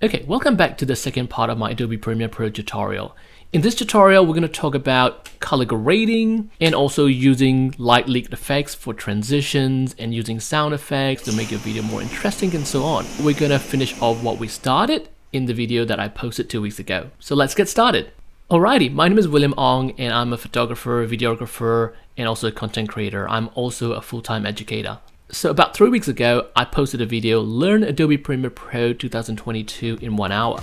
Okay, welcome back to the second part of my Adobe Premiere Pro tutorial. In this tutorial, we're going to talk about color grading and also using light leak effects for transitions and using sound effects to make your video more interesting and so on. We're going to finish off what we started in the video that I posted 2 weeks ago. So let's get started. Alrighty, my name is William Ong and I'm a photographer, videographer, and also a content creator. I'm also a full-time educator. So about 3 weeks ago, I posted a video, Learn Adobe Premiere Pro 2022 in 1 hour.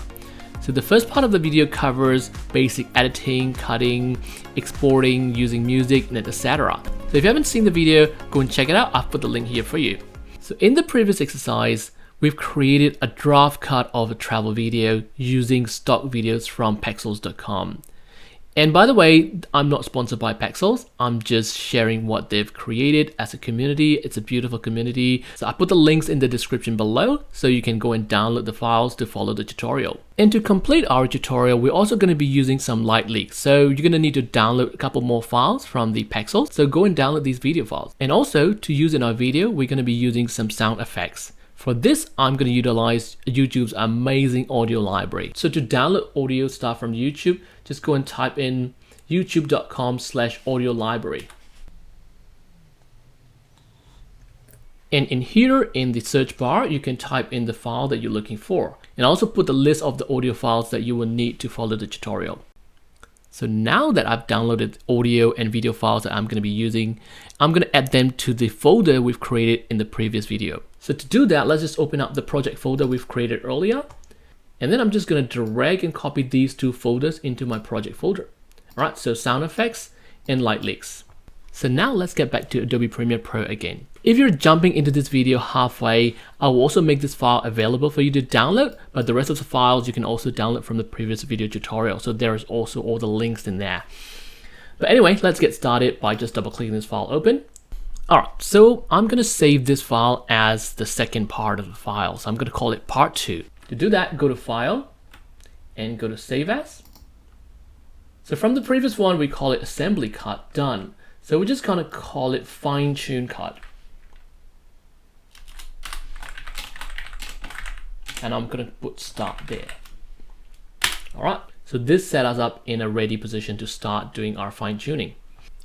So the first part of the video covers basic editing, cutting, exporting, using music, and etc. So if you haven't seen the video, go and check it out. I'll put the link here for you. So in the previous exercise, we've created a draft cut of a travel video using stock videos from Pexels.com. And by the way, I'm not sponsored by Pexels. I'm just sharing what they've created as a community. It's a beautiful community. So I put the links in the description below so you can go and download the files to follow the tutorial. And to complete our tutorial, we're also going to be using some light leaks. So you're going to need to download a couple more files from the Pexels. So go and download these video files. And also to use in our video, we're going to be using some sound effects. For this, I'm going to utilize YouTube's amazing audio library. So to download audio stuff from YouTube, just go and type in youtube.com/audio library. And in here in the search bar, you can type in the file that you're looking for. And also put the list of the audio files that you will need to follow the tutorial. So now that I've downloaded audio and video files that I'm going to be using, I'm going to add them to the folder we've created in the previous video. So to do that, let's just open up the project folder we've created earlier. And then I'm just going to drag and copy these two folders into my project folder. All right, so sound effects and light leaks. So now let's get back to Adobe Premiere Pro again. If you're jumping into this video halfway, I will also make this file available for you to download, but the rest of the files you can also download from the previous video tutorial. So there's also all the links in there. But anyway, let's get started by just double clicking this file open. All right, so I'm going to save this file as the second part of the file. So I'm going to call it part 2. To do that, go to File and go to Save As. So from the previous one, we call it Assembly Cut, done. So we're just going to call it Fine Tune Cut. And I'm going to put Start there. All right, so this set us up in a ready position to start doing our fine tuning.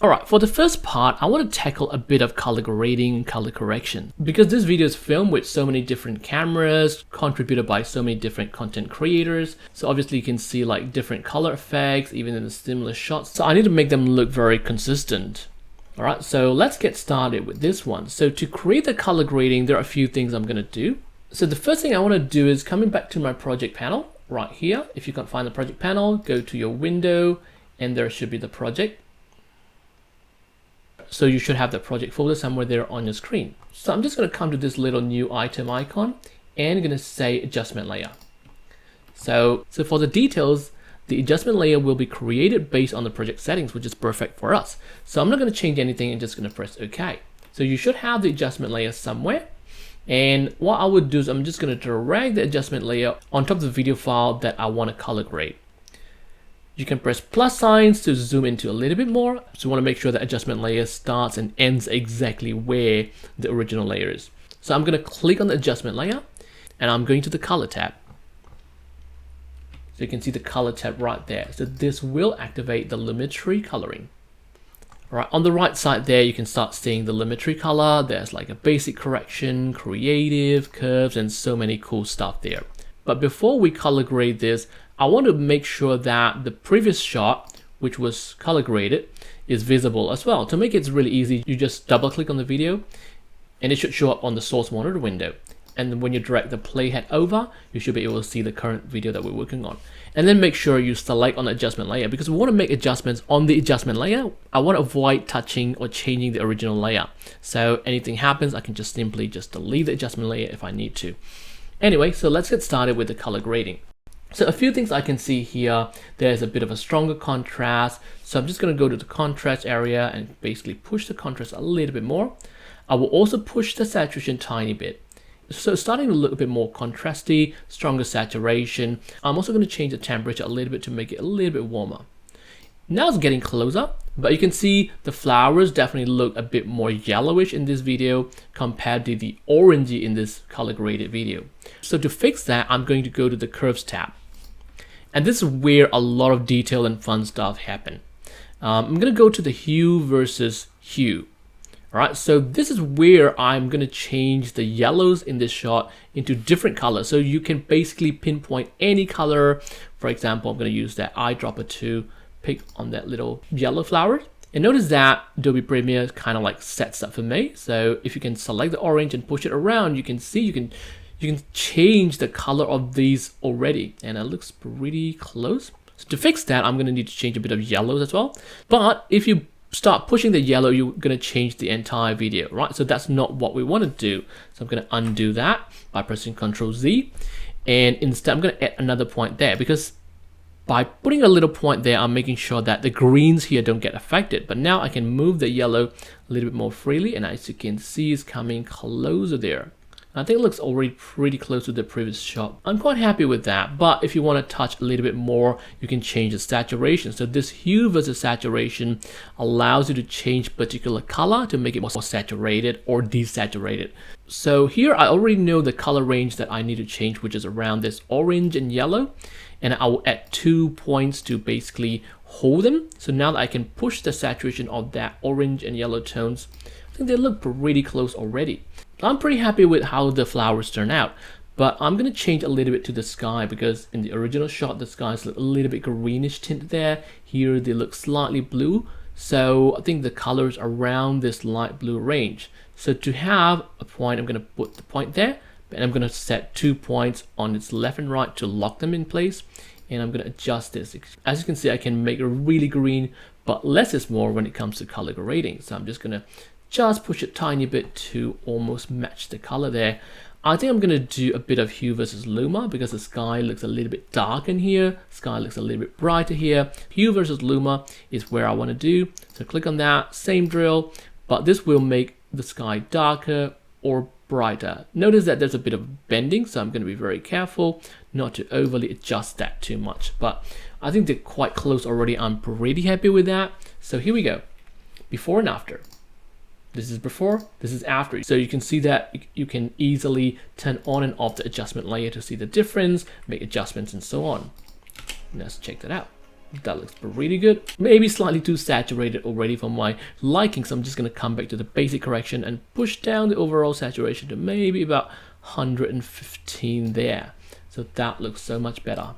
All right, for the first part, I want to tackle a bit of color grading and color correction. Because this video is filmed with so many different cameras, contributed by so many different content creators. So obviously you can see like different color effects, even in the similar shots. So I need to make them look very consistent. All right, so let's get started with this one. So to create the color grading, there are a few things I'm going to do. So the first thing I want to do is coming back to my project panel right here. If you can't find the project panel, go to your window and there should be the project. So you should have the project folder somewhere there on your screen. So I'm just going to come to this little new item icon and I'm going to say adjustment layer. So for the details, the adjustment layer will be created based on the project settings, which is perfect for us. So I'm not going to change anything and just going to press OK. So you should have the adjustment layer somewhere. And what I would do is I'm just going to drag the adjustment layer on top of the video file that I want to color grade. You can press plus signs to zoom into a little bit more. So you want to make sure that adjustment layer starts and ends exactly where the original layer is. So I'm going to click on the adjustment layer and I'm going to the color tab. So you can see the color tab right there. So this will activate the Lumetri coloring. All right, on the right side there, you can start seeing the Lumetri color. There's like a basic correction, creative, curves, and so many cool stuff there. But before we color grade this, I want to make sure that the previous shot, which was color graded, is visible as well. To make it really easy, you just double click on the video and it should show up on the source monitor window. And then when you drag the playhead over, you should be able to see the current video that we're working on. And then make sure you select on the adjustment layer because we want to make adjustments on the adjustment layer. I want to avoid touching or changing the original layer. So anything happens, I can just simply delete the adjustment layer if I need to. Anyway, so let's get started with the color grading. So a few things I can see here, there's a bit of a stronger contrast. So I'm just going to go to the contrast area and basically push the contrast a little bit more. I will also push the saturation tiny bit. So it's starting to look a bit more contrasty, stronger saturation. I'm also going to change the temperature a little bit to make it a little bit warmer. Now it's getting closer. But you can see the flowers definitely look a bit more yellowish in this video compared to the orangey in this color graded video. So to fix that, I'm going to go to the curves tab. And this is where a lot of detail and fun stuff happen. I'm going to go to the hue versus hue. All right, so this is where I'm going to change the yellows in this shot into different colors. So you can basically pinpoint any color. For example, I'm going to use that eyedropper to pick on that little yellow flower. And notice that Adobe Premiere kind of like sets that for me. So if you can select the orange and push it around, you can see you can change the color of these already. And it looks pretty close. So to fix that, I'm going to need to change a bit of yellows as well. But if you start pushing the yellow, you're going to change the entire video, right? So that's not what we want to do. So I'm going to undo that by pressing Ctrl Z. And instead, I'm going to add another point there, because by putting a little point there, I'm making sure that the greens here don't get affected. But now I can move the yellow a little bit more freely. And as you can see, it's coming closer there. I think it looks already pretty close to the previous shot. I'm quite happy with that, but if you want to touch a little bit more, you can change the saturation. So this hue versus saturation allows you to change particular color to make it more saturated or desaturated. So here I already know the color range that I need to change, which is around this orange and yellow. And I will add 2 points to basically hold them. So now that I can push the saturation of that orange and yellow tones, I think they look pretty close already. I'm pretty happy with how the flowers turn out, but I'm going to change a little bit to the sky, because in the original shot, the skies look a little bit greenish tint there. Here they look slightly blue. So I think the colors around this light blue range. So to have a point, I'm going to put the point there, and I'm going to set 2 points on its left and right to lock them in place. And I'm going to adjust this. As you can see, I can make it really green, but less is more when it comes to color grading. So I'm just going to just push it a tiny bit to almost match the color there. I think I'm going to do a bit of hue versus luma, because the sky looks a little bit dark in here. Sky looks a little bit brighter here. Hue versus luma is where I want to do. So click on that, same drill, but this will make the sky darker or brighter. Notice that there's a bit of bending, so I'm going to be very careful not to overly adjust that too much. But I think they're quite close already. I'm pretty happy with that. So here we go. Before and after. This is before, this is after. So you can see that you can easily turn on and off the adjustment layer to see the difference, make adjustments and so on. Let's check that out. That looks pretty good. Maybe slightly too saturated already for my liking, so I'm just going to come back to the basic correction and push down the overall saturation to maybe about 115 there. So that looks so much better.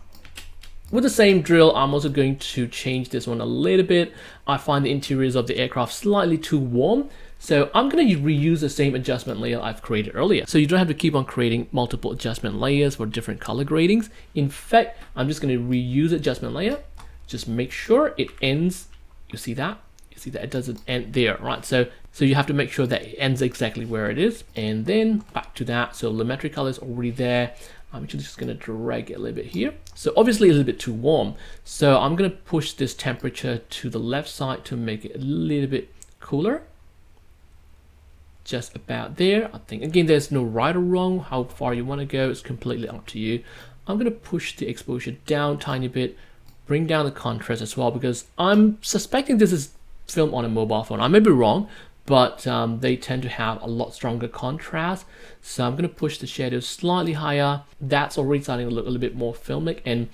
With the same drill, I'm also going to change this one a little bit. I find the interiors of the aircraft slightly too warm. So I'm going to reuse the same adjustment layer I've created earlier. So you don't have to keep on creating multiple adjustment layers for different color gradings. In fact, I'm just going to reuse the adjustment layer. Just make sure it ends. You see that? You see that it doesn't end there, right? So you have to make sure that it ends exactly where it is. And then back to that. So Lumetri color is already there. I'm actually just going to drag it a little bit here. So obviously a little bit too warm. So I'm going to push this temperature to the left side to make it a little bit cooler. Just about there. I think, again, there's no right or wrong. How far you want to go, it's completely up to you. I'm going to push the exposure down a tiny bit, bring down the contrast as well, because I'm suspecting this is filmed on a mobile phone. I may be wrong, but they tend to have a lot stronger contrast. So I'm going to push the shadows slightly higher. That's already starting to look a little bit more filmic and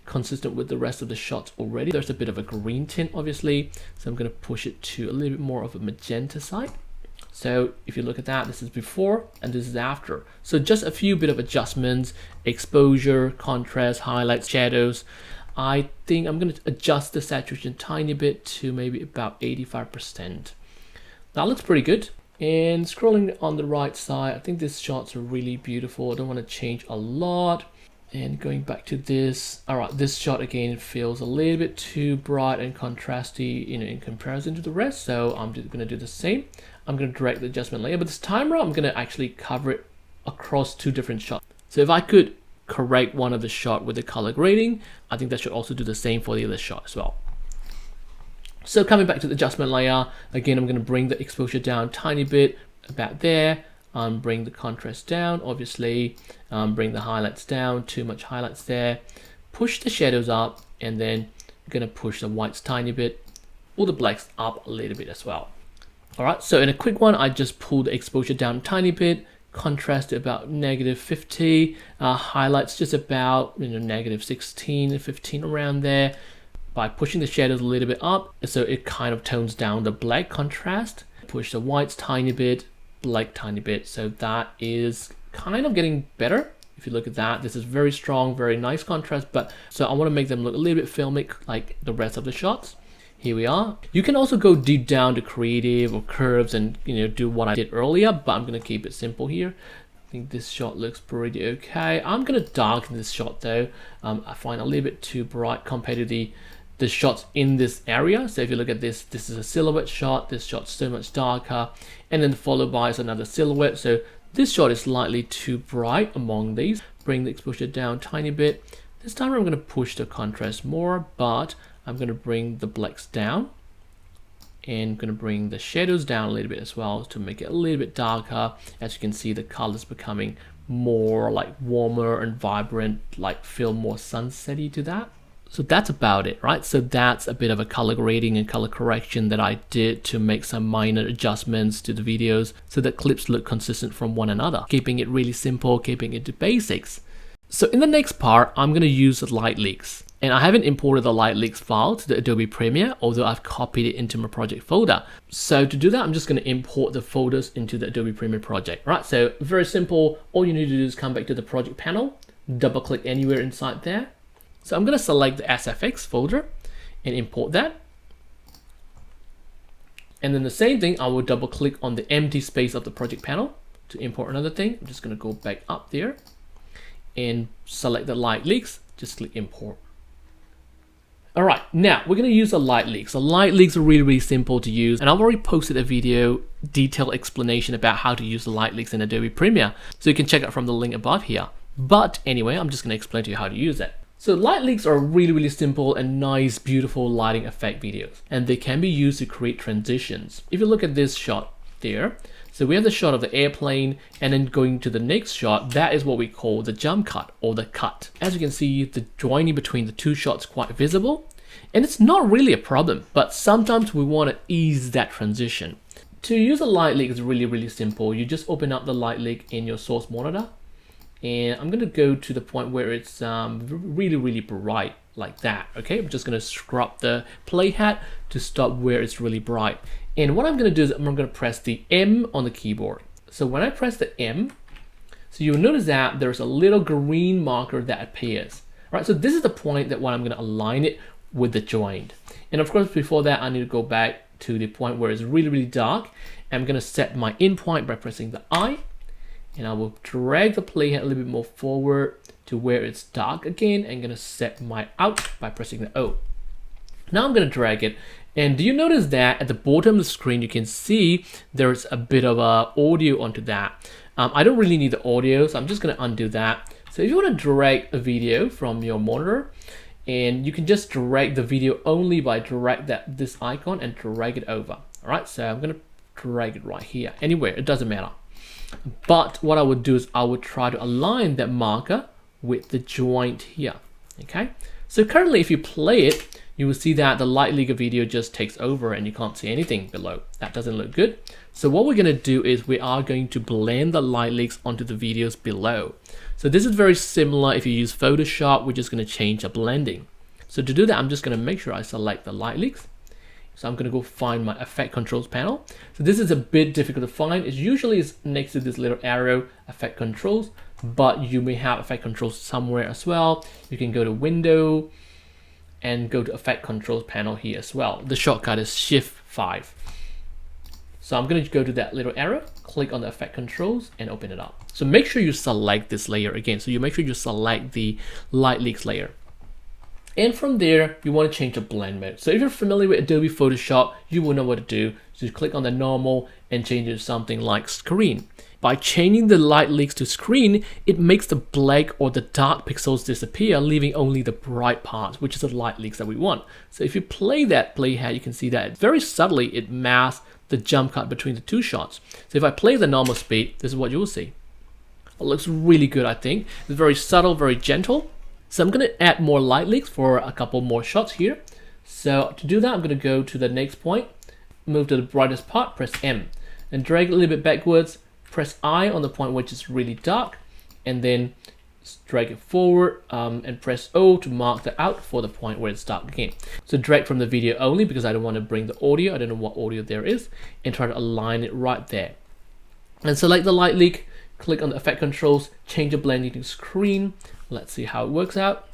consistent with the rest of the shots already. There's a bit of a green tint, obviously. So I'm going to push it to a little bit more of a magenta side. So if you look at that, this is before and this is after. So just a few bit of adjustments, exposure, contrast, highlights, shadows. I think I'm going to adjust the saturation a tiny bit to maybe about 85%. That looks pretty good. And scrolling on the right side, I think these shots are really beautiful. I don't want to change a lot. And going back to this, all right, this shot again feels a little bit too bright and contrasty, in comparison to the rest. So I'm just going to do the same. I'm going to drag the adjustment layer, but this time around, I'm going to actually cover it across 2 different shots. So if I could correct one of the shot with the color grading, I think that should also do the same for the other shot as well. So coming back to the adjustment layer, again, I'm going to bring the exposure down a tiny bit, about there. Bring the contrast down, obviously. Bring the highlights down, too much highlights there. Push the shadows up, and then I'm going to push the whites tiny bit. pull the blacks up a little bit as well. All right, so in a quick one, I just pulled the exposure down a tiny bit, contrast to about -50, highlights just about -16, 15 around there, by pushing the shadows a little bit up, so it kind of tones down the black contrast. Push the whites tiny bit, black tiny bit, so that is kind of getting better. If you look at that, this is very strong, very nice contrast, but so I want to make them look a little bit filmic like the rest of the shots. Here we are. You can also go deep down to creative or curves and do what I did earlier, but I'm going to keep it simple here. I think this shot looks pretty okay. I'm going to darken this shot though. I find a little bit too bright compared to the shots in this area. So if you look at this, this is a silhouette shot. This shot's so much darker, and then followed by is another silhouette. So this shot is slightly too bright among these. Bring the exposure down a tiny bit. This time I'm going to push the contrast more, but I'm going to bring the blacks down, and I'm going to bring the shadows down a little bit as well to make it a little bit darker. As you can see, the colors becoming more like warmer and vibrant, like feel more sunsetty to that. So that's about it, right? So that's a bit of a color grading and color correction that I did to make some minor adjustments to the videos so that clips look consistent from one another, keeping it really simple, keeping it to basics. So in the next part, I'm going to use LightLeaks. And I haven't imported the LightLeaks file to the Adobe Premiere, although I've copied it into my project folder. So to do that, I'm just going to import the folders into the Adobe Premiere project, right? So very simple. All you need to do is come back to the project panel, double click anywhere inside there. So I'm going to select the SFX folder and import that. And then the same thing, I will double click on the empty space of the project panel to import another thing. I'm just going to go back up there and select the LightLeaks, just click import. All right, now we're going to use a LightLeaks. So LightLeaks are really simple to use, and I've already posted a video detailed explanation about how to use the LightLeaks in Adobe Premiere, so you can check out from the link above here. But anyway, I'm just going to explain to you how to use it. So LightLeaks are really simple and nice, beautiful lighting effect videos, and they can be used to create transitions. If you look at this shot there, so we have the shot of the airplane, and then going to the next shot, that is what we call the jump cut or the cut. As you can see, the joining between the two shots is quite visible, and it's not really a problem, but sometimes we want to ease that transition. To use a LightLeak is really simple. You just open up the LightLeak in your source monitor, and I'm going to go to the point where it's really bright like that. Okay, I'm just going to scrub the playhead to stop where it's really bright. And what I'm going to do is I'm going to press the M on the keyboard. So when I press the M, so you'll notice that there's a little green marker that appears. Right, so this is the point that when I'm going to align it with the joint. And of course, before that, I need to go back to the point where it's really dark. And I'm going to set my in point by pressing the I. And I will drag the playhead a little bit more forward to where it's dark again. And I'm going to set my out by pressing the O. Now I'm going to drag it. And do you notice that at the bottom of the screen, you can see there's a bit of audio onto that. I don't really need the audio, so I'm just going to undo that. So if you want to drag a video from your monitor, and you can just drag the video only by this icon and drag it over. All right, so I'm going to drag it right here, anywhere, it doesn't matter. But what I would do is I would try to align that marker with the joint here. Okay, so currently if you play it, you will see that the LightLeak video just takes over and you can't see anything below. That doesn't look good. So what we're going to do is we are going to blend the LightLeaks onto the videos below. So this is very similar if you use Photoshop, we're just going to change the blending. So to do that, I'm just going to make sure I select the LightLeaks. So I'm going to go find my effect controls panel. So this is a bit difficult to find. It usually is next to this little arrow, effect controls, but you may have effect controls somewhere as well. You can go to window and go to effect controls panel here as well. The shortcut is Shift 5. So I'm going to go to that little arrow, click on the effect controls and open it up. So make sure you select this layer again. So you make sure you select the LightLeaks layer. And from there, you want to change the blend mode. So if you're familiar with Adobe Photoshop, you will know what to do. So you click on the normal and change it to something like screen. By changing the LightLeaks to screen, it makes the black or the dark pixels disappear, leaving only the bright parts, which is the LightLeaks that we want. So if you play that playhead, you can see that very subtly it masks the jump cut between the two shots. So if I play the normal speed, this is what you will see. It looks really good, I think. It's very subtle, very gentle. So I'm going to add more LightLeaks for a couple more shots here. So to do that, I'm going to go to the next point, move to the brightest part, press M, and drag it a little bit backwards, press I on the point which is really dark, and then drag it forward and press O to mark that out for the point where it's dark again. So drag from the video only because I don't want to bring the audio, I don't know what audio there is, and try to align it right there. And select the light leak, click on the effect controls, change the blending to screen. Let's see how it works out.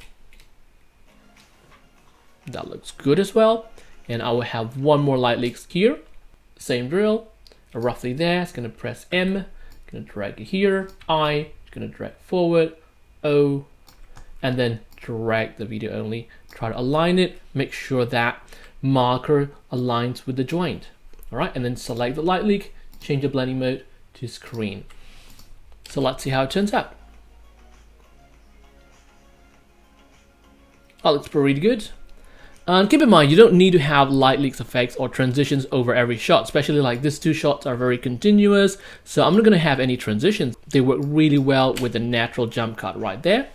That looks good as well. And I will have one more light leaks here. Same drill, roughly there. It's gonna press M, gonna drag it here, I, gonna drag forward, O, and then drag the video only. Try to align it, make sure that marker aligns with the joint. All right, and then select the light leak, change the blending mode to screen. So let's see how it turns out. That looks pretty good. And keep in mind, you don't need to have light leaks effects or transitions over every shot, especially like these two shots are very continuous. So I'm not going to have any transitions. They work really well with the natural jump cut right there.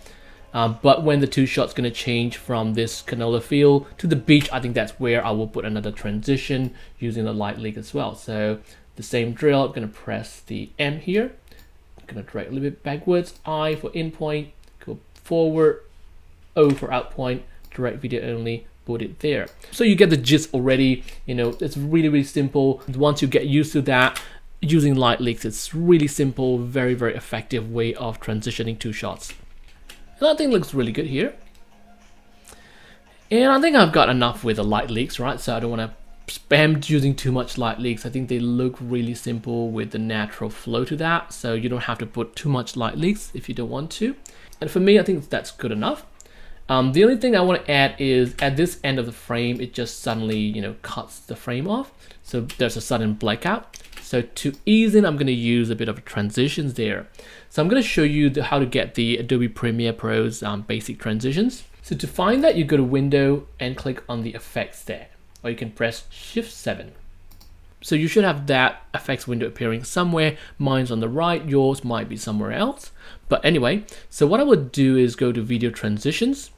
But when the two shots going to change from this canola field to the beach, I think that's where I will put another transition using the light leak as well. So the same drill, I'm going to press the M here. I'm going to drag a little bit backwards, I for in point, go forward, O for out point, direct video only, put it there. So you get the gist already. You know, it's really simple. Once you get used to that, using light leaks, it's really simple, very effective way of transitioning two shots. And I think it looks really good here. And I think I've got enough with the light leaks, right? So I don't want to spam using too much light leaks. I think they look really simple with the natural flow to that. So you don't have to put too much light leaks if you don't want to. And for me, I think that's good enough. The only thing I want to add is at this end of the frame, it just suddenly, you know, cuts the frame off. So there's a sudden blackout. So to ease in, I'm going to use a bit of transitions there. So I'm going to show you how to get the Adobe Premiere Pro's basic transitions. So to find that, you go to Window and click on the effects there, or you can press Shift 7. So you should have that effects window appearing somewhere. Mine's on the right, yours might be somewhere else. But anyway, so what I would do is go to Video Transitions.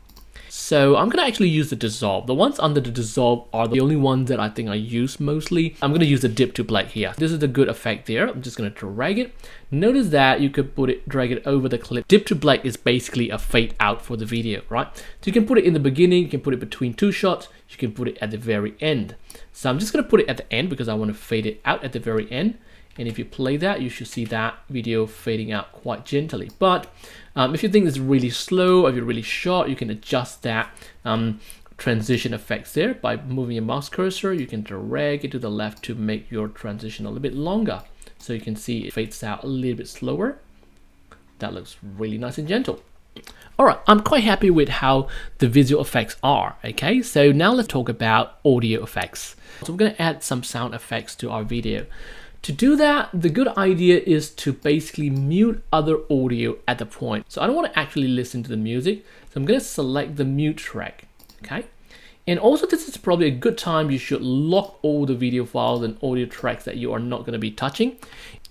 So I'm going to actually use the dissolve. The ones under the dissolve are the only ones that I think I use mostly. I'm going to use the dip to black here. This is a good effect there. I'm just going to drag it. Notice that you could drag it over the clip. Dip to black is basically a fade out for the video, right? So you can put it in the beginning, you can put it between two shots, you can put it at the very end. So I'm just going to put it at the end because I want to fade it out at the very end. And if you play that, you should see that video fading out quite gently. But if you think it's really slow, or if you're really short, you can adjust that transition effects there by moving your mouse cursor. You can drag it to the left to make your transition a little bit longer. So you can see it fades out a little bit slower. That looks really nice and gentle. All right, I'm quite happy with how the visual effects are, okay? So now let's talk about audio effects. So we're gonna add some sound effects to our video. To do that, the good idea is to basically mute other audio at the point. So I don't want to actually listen to the music. So I'm going to select the mute track, okay? And also this is probably a good time you should lock all the video files and audio tracks that you are not going to be touching.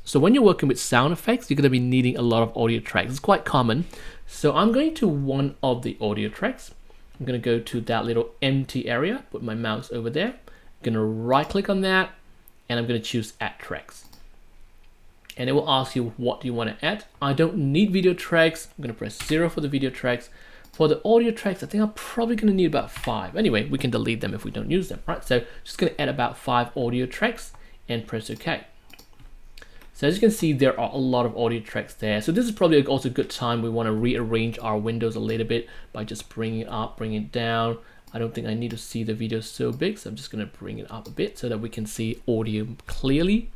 So when you're working with sound effects, you're going to be needing a lot of audio tracks. It's quite common. So I'm going to one of the audio tracks. I'm going to go to that little empty area, put my mouse over there. I'm going to right click on that. And I'm going to choose add tracks. And it will ask you what do you want to add. I don't need video tracks. I'm going to press 0 for the video tracks. For the audio tracks, I think I'm probably going to need about 5. Anyway, we can delete them if we don't use them, right? So just going to add about 5 audio tracks and press OK. So as you can see, there are a lot of audio tracks there. So this is probably also a good time we want to rearrange our windows a little bit by just bringing it up, bringing it down. I don't think I need to see the video so big, so I'm just going to bring it up a bit so that we can see audio clearly.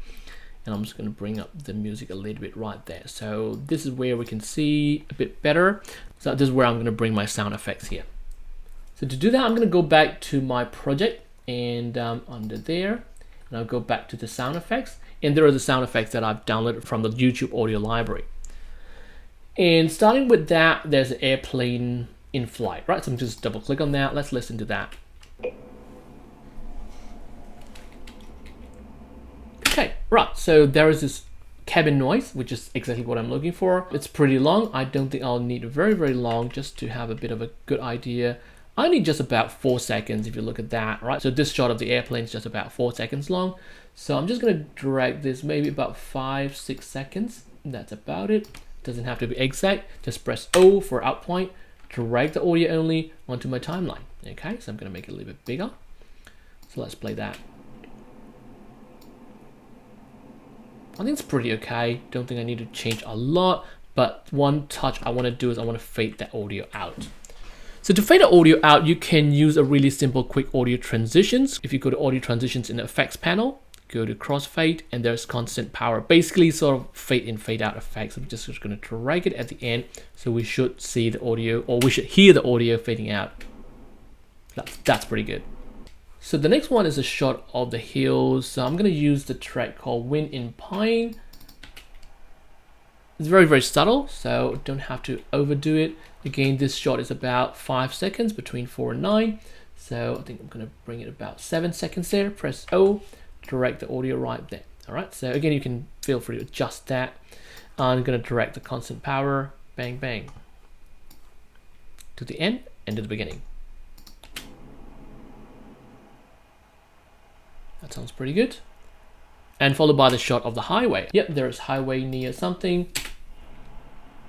And I'm just going to bring up the music a little bit right there. So this is where we can see a bit better. So this is where I'm going to bring my sound effects here. So to do that, I'm going to go back to my project and under there, and I'll go back to the sound effects. And there are the sound effects that I've downloaded from the YouTube audio library. And starting with that, there's an airplane in flight, right? So I'm just double click on that. Let's listen to that. Okay, right. So there is this cabin noise, which is exactly what I'm looking for. It's pretty long. I don't think I'll need very long just to have a bit of a good idea I need just about 4 seconds if you look at that, right? So this shot of the airplane is just about 4 seconds long. So I'm just gonna drag this maybe about 5-6 seconds. That's about it. Doesn't have to be exact. Just press O for out point, drag the audio only onto my timeline. Okay, so I'm gonna make it a little bit bigger. So let's play that. I think it's pretty okay. Don't think I need to change a lot, but one touch I want to do is I want to fade that audio out. So to fade the audio out, you can use a really simple quick audio transitions. If you go to audio transitions in the effects panel, go to crossfade, and there's constant power. Basically sort of fade in, fade out effects. I'm just going to drag it at the end. So we should see the audio, or we should hear the audio fading out. That's pretty good. So the next one is a shot of the hills. So I'm going to use the track called Wind in Pine. It's very, very subtle, so don't have to overdo it. Again, this shot is about 5 seconds, between 4 and 9. So I think I'm going to bring it about 7 seconds there. Press O, direct the audio right there. All right, so again, you can feel free to adjust that. I'm going to direct the constant power, bang, bang, to the end and to the beginning. That sounds pretty good. And followed by the shot of the highway. Yep, there's highway near something.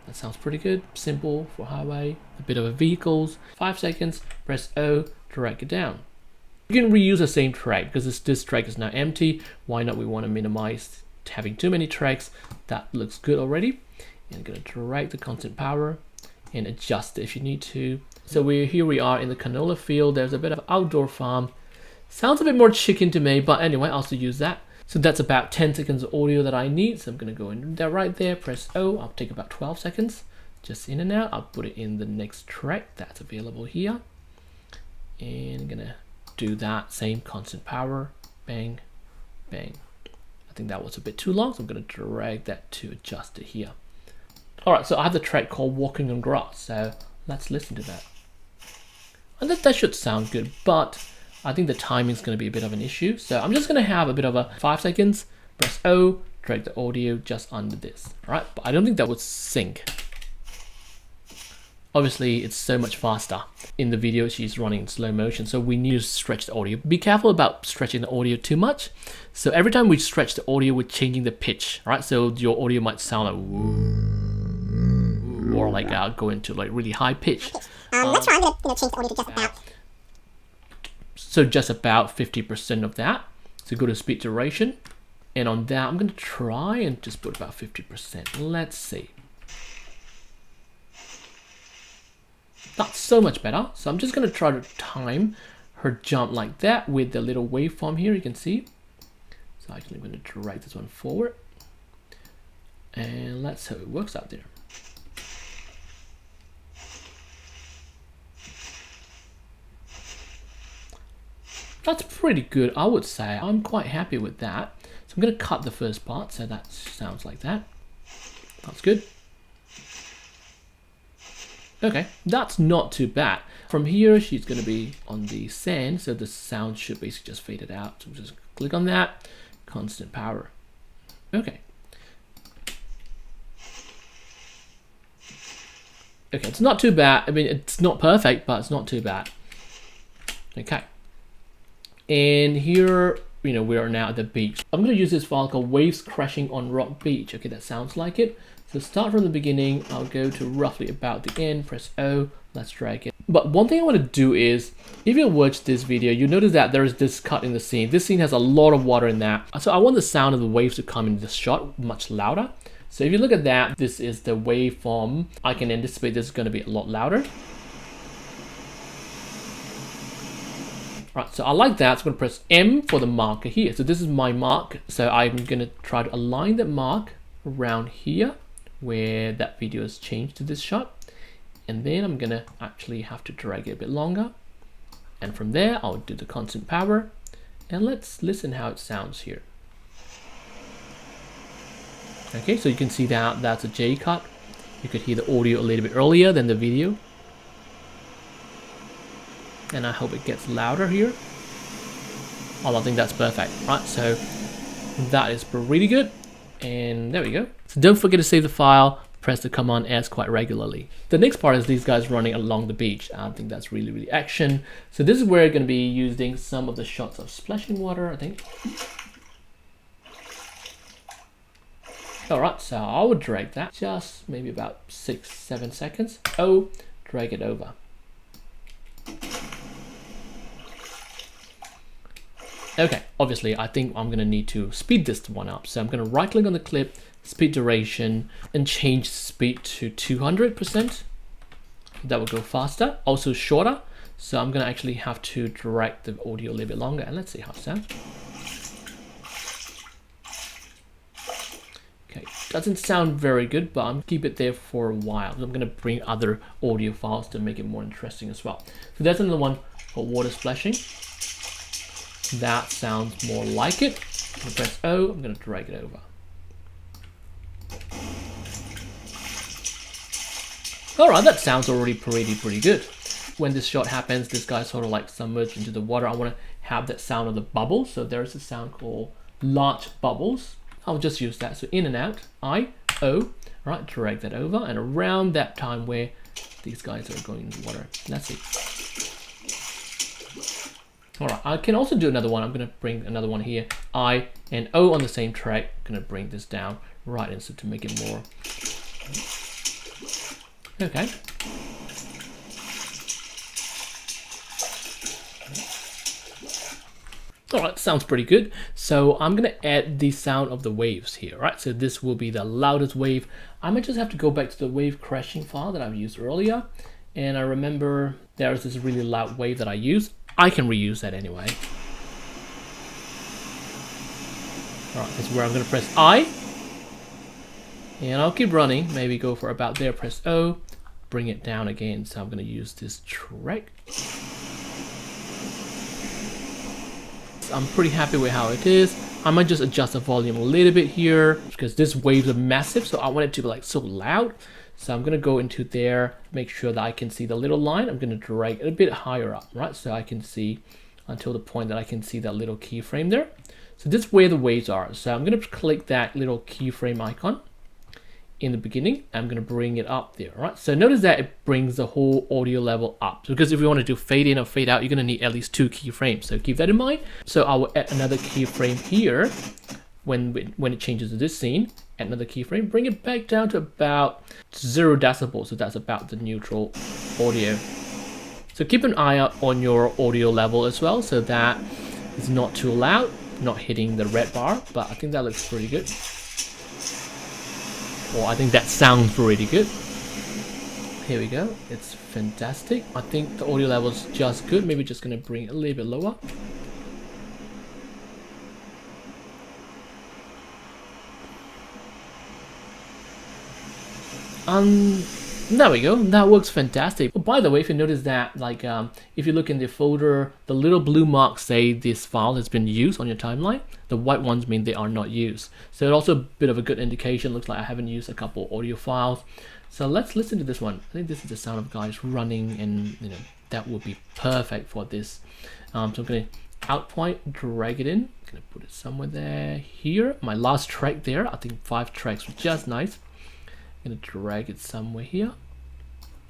That sounds pretty good. Simple for highway. A bit of a vehicles. 5 seconds. Press O, drag it down. You can reuse the same track because this track is now empty. Why not? We want to minimize having too many tracks. That looks good already. And I'm going to drag the constant power and adjust it if you need to. So here we are in the canola field. There's a bit of outdoor farm. Sounds a bit more chicken to me, but anyway, I'll also use that. So that's about 10 seconds of audio that I need. So I'm going to go in there right there, press O. I'll take about 12 seconds, just in and out. I'll put it in the next track that's available here. And I'm going to do that same constant power, bang, bang. I think that was a bit too long, so I'm going to drag that to adjust it here. All right, so I have the track called Walking on Grass. So let's listen to that. And that should sound good, but I think the timing is going to be a bit of an issue. So I'm just going to have a bit of a 5 seconds, press O, drag the audio just under this. All right, but I don't think that would sync. Obviously, it's so much faster. In the video, she's running in slow motion, so we need to stretch the audio. Be careful about stretching the audio too much. So every time we stretch the audio, we're changing the pitch, right? So your audio might sound like woo, or like go into like really high pitch. Let's try. I'm going to change the audio to just about. So just about 50% of that. So go to speed duration. And on that, I'm going to try and just put about 50%. Let's see. That's so much better. So I'm just going to try to time her jump like that with the little waveform here. You can see. So actually, I'm going to drag this one forward. And let's see how it works out there. That's pretty good, I would say. I'm quite happy with that. So I'm going to cut the first part, so that sounds like that. That's good. Okay, that's not too bad. From here, she's going to be on the sand, so the sound should basically just fade it out. So just click on that, constant power. Okay. Okay, it's not too bad. I mean, it's not perfect, but it's not too bad. Okay. And here, we are now at the beach. I'm going to use this file called Waves Crashing on Rock Beach. Okay, that sounds like it. So start from the beginning. I'll go to roughly about the end, press O, let's drag it. But one thing I want to do is, if you watch this video, you notice that there is this cut in the scene. This scene has a lot of water in that. So I want the sound of the waves to come in this shot much louder. So if you look at that, this is the waveform. I can anticipate this is going to be a lot louder. Right, so I like that, so I'm going to press M for the marker here. So this is my mark, so I'm going to try to align that mark around here, where that video is changed to this shot. And then I'm going to actually have to drag it a bit longer. And from there, I'll do the constant power. And let's listen how it sounds here. Okay, so you can see that that's a J cut. You could hear the audio a little bit earlier than the video. And I hope it gets louder here. Oh, I think that's perfect, right? So that is really good. And there we go. So don't forget to save the file, press the Command S quite regularly. The next part is these guys running along the beach. I think that's really action. So this is where we're going to be using some of the shots of splashing water, I think. Alright, so I would drag that just maybe about 6-7 seconds. Oh, drag it over. Okay, obviously I think I'm going to need to speed this one up. So I'm going to right click on the clip, speed duration, and change speed to 200%. That will go faster, also shorter. So I'm going to actually have to drag the audio a little bit longer, and let's see how it sounds. Okay, doesn't sound very good, but I'm keep it there for a while. So I'm going to bring other audio files to make it more interesting as well. So that's another one for water splashing. That sounds more like it. I'm going to press O, I'm going to drag it over. Alright, that sounds already pretty good. When this shot happens, this guy's sort of like submerged into the water. I want to have that sound of the bubbles. So there's a sound called large bubbles. I'll just use that. So in and out, I, O. Alright, drag that over. And around that time where these guys are going into the water. That's it. Alright, I can also do another one. I'm going to bring another one here. I and O on the same track. I'm going to bring this down right inside to make it more. Okay. Alright, sounds pretty good. So I'm going to add the sound of the waves here, right? So this will be the loudest wave. I might just have to go back to the wave crashing file that I've used earlier. And I remember there's this really loud wave that I used. I can reuse that anyway. Alright, this is where I'm going to press I. And I'll keep running, maybe go for about there, press O, bring it down again. So I'm going to use this track. I'm pretty happy with how it is. I might just adjust the volume a little bit here because this waves are massive, so I want it to be like so loud. So I'm going to go into there, make sure that I can see the little line. I'm going to drag it a bit higher up, right? So I can see until the point that I can see that little keyframe there. So this is where the waves are. So I'm going to click that little keyframe icon in the beginning. I'm going to bring it up there, right? So notice that it brings the whole audio level up. Because if you want to do fade in or fade out, you're going to need at least 2 keyframes. So keep that in mind. So I will add another keyframe here when it changes to this scene. Add another keyframe, bring it back down to about 0 decibels. So that's about the neutral audio. So keep an eye out on your audio level as well, so that it's not too loud, not hitting the red bar. But I think that looks pretty good. Or I think that sounds pretty good. Here we go. It's fantastic. I think the audio level is just good. Maybe just going to bring it a little bit lower. There we go. That works fantastic. Oh, by the way, if you notice that, like, if you look in the folder, the little blue marks say this file has been used on your timeline. The white ones mean they are not used. So it's also a bit of a good indication. Looks like I haven't used a couple audio files. So let's listen to this one. I think this is the sound of guys running, and you know that would be perfect for this. So I'm going to outpoint, drag it in. I'm going to put it somewhere there. Here, my last track there. I think 5 tracks was just nice. I'm going to drag it somewhere here.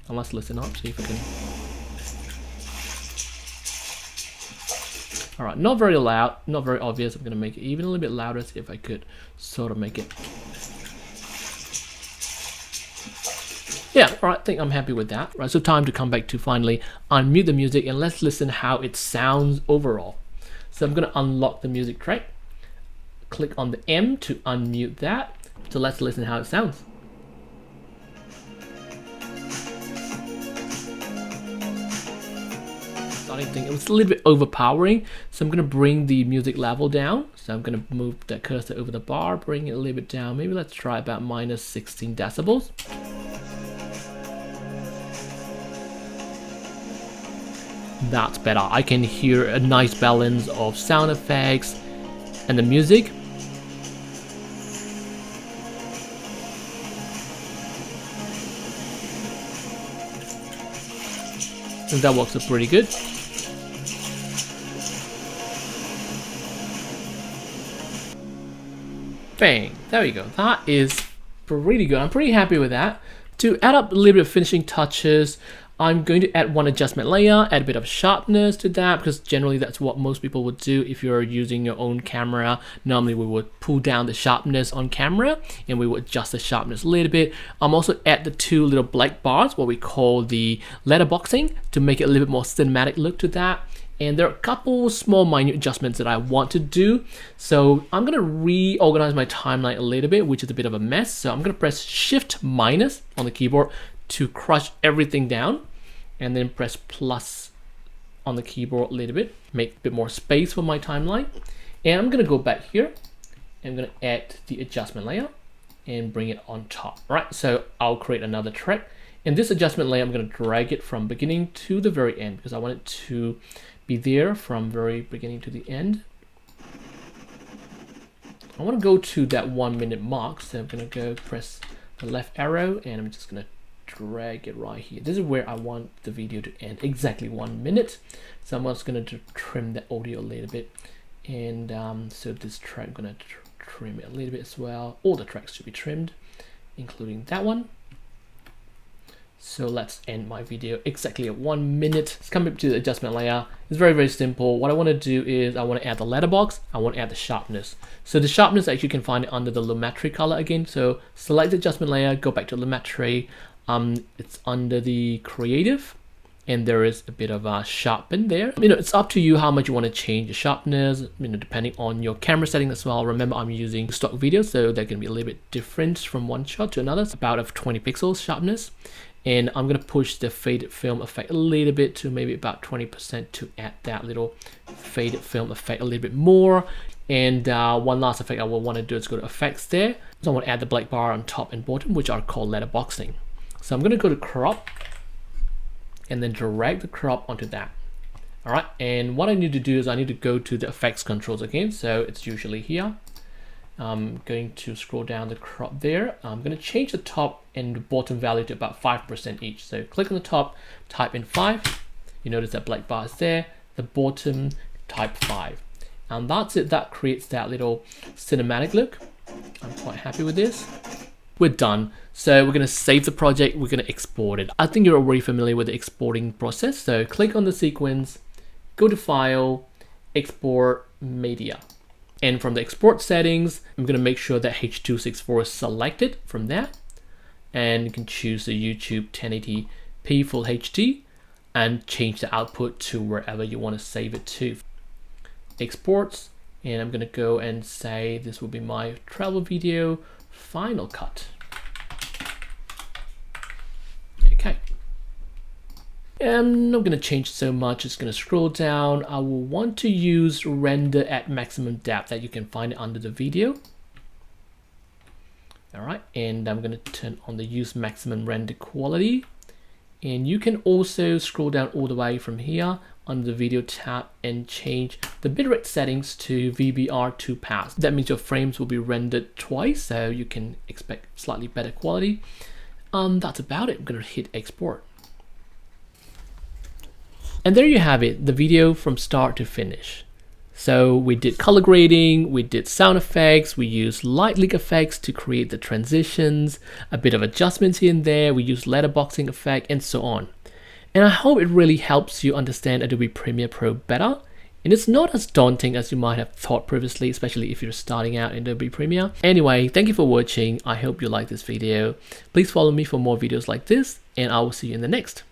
And let's listen up, see if I can. Alright, not very loud, not very obvious. I'm going to make it even a little bit louder, see if I could sort of make it. Yeah, alright, I think I'm happy with that. Right, so time to come back to finally unmute the music, and let's listen how it sounds overall. So I'm going to unlock the music track. Click on the M to unmute that. So let's listen how it sounds. Thing. It was a little bit overpowering, so I'm going to bring the music level down. So I'm going to move that cursor over the bar, bring it a little bit down. Maybe let's try about minus 16 decibels. That's better. I can hear a nice balance of sound effects and the music. And that works out pretty good. Bang, there we go. That is pretty good. I'm pretty happy with that. To add up a little bit of finishing touches, I'm going to add one adjustment layer, add a bit of sharpness to that, because generally that's what most people would do if you're using your own camera. Normally we would pull down the sharpness on camera and we would adjust the sharpness a little bit. I'm also add the two little black bars, what we call the letterboxing, to make it a little bit more cinematic look to that. And there are a couple small minute adjustments that I want to do. So I'm going to reorganize my timeline a little bit, which is a bit of a mess. So I'm going to press Shift minus on the keyboard to crush everything down, and then press plus on the keyboard a little bit, make a bit more space for my timeline. And I'm going to go back here and I'm going to add the adjustment layer and bring it on top. All right, so I'll create another track. And this adjustment layer, I'm going to drag it from beginning to the very end because I want it to be there from very beginning to the end. I want to go to that 1 minute mark, so I'm going to go press the left arrow and I'm just going to drag it right here. This is where I want the video to end, exactly 1 minute. So I'm just going to trim the audio a little bit, and so this track I'm going to trim it a little bit as well. All the tracks should be trimmed, including that one. So let's end my video exactly at 1 minute. Let's come up to the adjustment layer. It's very, very simple. What I want to do is I want to add the letterbox. I want to add the sharpness. So the sharpness, actually you can find it under the Lumetri color again. So select the adjustment layer, go back to Lumetri. It's under the creative, and there is a bit of a sharpen there. It's up to you how much you want to change the sharpness, depending on your camera setting as well. Remember, I'm using stock video, so they're going to be a little bit different from one shot to another. It's about a 20 pixels sharpness. And I'm going to push the faded film effect a little bit to maybe about 20% to add that little faded film effect a little bit more. And one last effect I will want to do is go to effects there. So I want to add the black bar on top and bottom, which are called letterboxing. So I'm going to go to crop and then drag the crop onto that. All right. And what I need to do is I need to go to the effects controls again. So it's usually here. I'm going to scroll down the crop there. I'm going to change the top and the bottom value to about 5% each. So click on the top, type in 5. You notice that black bar is there. The bottom, type 5. And that's it. That creates that little cinematic look. I'm quite happy with this. We're done. So we're going to save the project. We're going to export it. I think you're already familiar with the exporting process. So click on the sequence, go to File, Export Media. And from the export settings, I'm going to make sure that H.264 is selected from there. And you can choose the YouTube 1080p Full HD and change the output to wherever you want to save it to. Exports, and I'm going to go and say this will be my travel video Final Cut. Okay. I'm not going to change so much, just going to scroll down. I will want to use render at maximum depth that you can find it under the video. All right, and I'm going to turn on the use maximum render quality. And you can also scroll down all the way from here under the video tab and change the bitrate settings to VBR2 pass. That means your frames will be rendered twice, so you can expect slightly better quality. That's about it. I'm going to hit export. And there you have it, the video from start to finish. So we did color grading, we did sound effects, we used light leak effects to create the transitions, a bit of adjustments here and there, we used letterboxing effect, and so on. And I hope it really helps you understand Adobe Premiere Pro better. And it's not as daunting as you might have thought previously, especially if you're starting out in Adobe Premiere. Anyway, thank you for watching. I hope you like this video. Please follow me for more videos like this, and I will see you in the next.